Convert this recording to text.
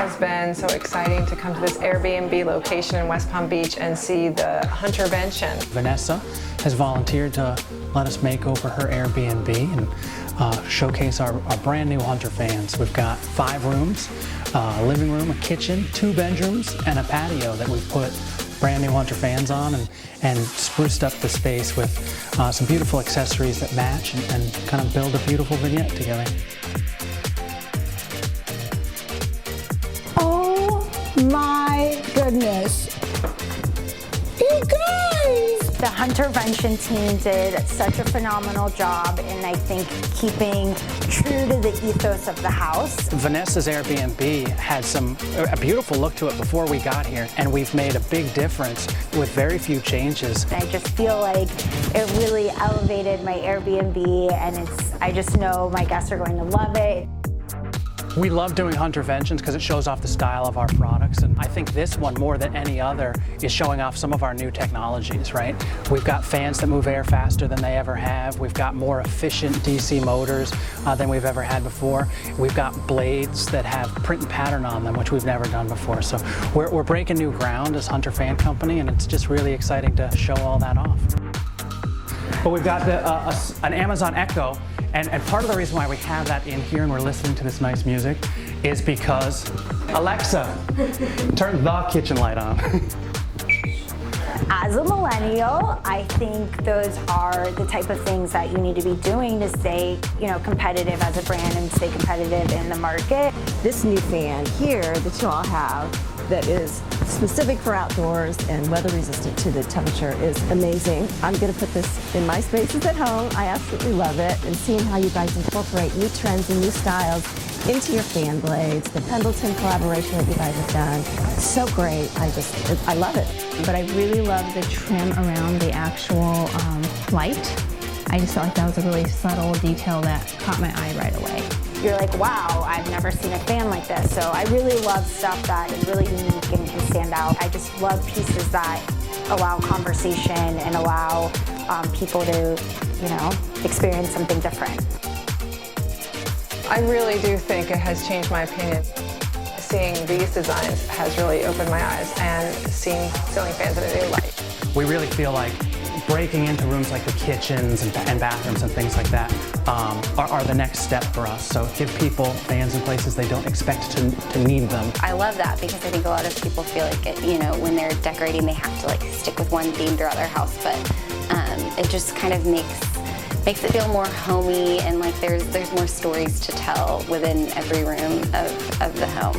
has been so exciting to come to this Airbnb location in West Palm Beach and see the Huntervention. Vanessa has volunteered to let us make over her Airbnb and showcase our brand new Hunter fans. We've got 5 rooms, a living room, a kitchen, 2 bedrooms, and a patio that we've put brand new Hunter fans on and spruced up the space with some beautiful accessories that match and kind of build a beautiful vignette together. Oh my goodness. You guys! The Huntervention team did such a phenomenal job in, I think, keeping true to the ethos of the house. Vanessa's Airbnb had a beautiful look to it before we got here, and we've made a big difference with very few changes. I just feel like it really elevated my Airbnb, and I just know my guests are going to love it. We love doing Hunterventions because it shows off the style of our products, and I think this one, more than any other, is showing off some of our new technologies, right? We've got fans that move air faster than they ever have. We've got more efficient DC motors than we've ever had before. We've got blades that have print and pattern on them, which we've never done before. So we're breaking new ground as Hunter Fan Company, and it's just really exciting to show all that off. But we've got an Amazon Echo, and part of the reason why we have that in here and we're listening to this nice music is because, Alexa, turn the kitchen light on. As a millennial, I think those are the type of things that you need to be doing to stay, competitive as a brand and stay competitive in the market. This new fan here that you all have that is specific for outdoors and weather resistant to the temperature is amazing. I'm going to put this in my spaces at home. I absolutely love it, and seeing how you guys incorporate new trends and new styles into your fan blades, the Pendleton collaboration that you guys have done, so great. I love it. But I really love the trim around the actual light. I just felt like that was a really subtle detail that caught my eye right away. You're like, wow, I've never seen a fan like this. So I really love stuff that is really unique and can stand out. I just love pieces that allow conversation and allow people to, experience something different. I really do think it has changed my opinion. Seeing these designs has really opened my eyes and seeing ceiling fans in a new light. We really feel like breaking into rooms like the kitchens and bathrooms and things like that are the next step for us. So give people fans in places they don't expect to need them. I love that because I think a lot of people feel like when they're decorating they have to stick with one theme throughout their house, but it just kind of makes it feel more homey and like there's more stories to tell within every room of the home.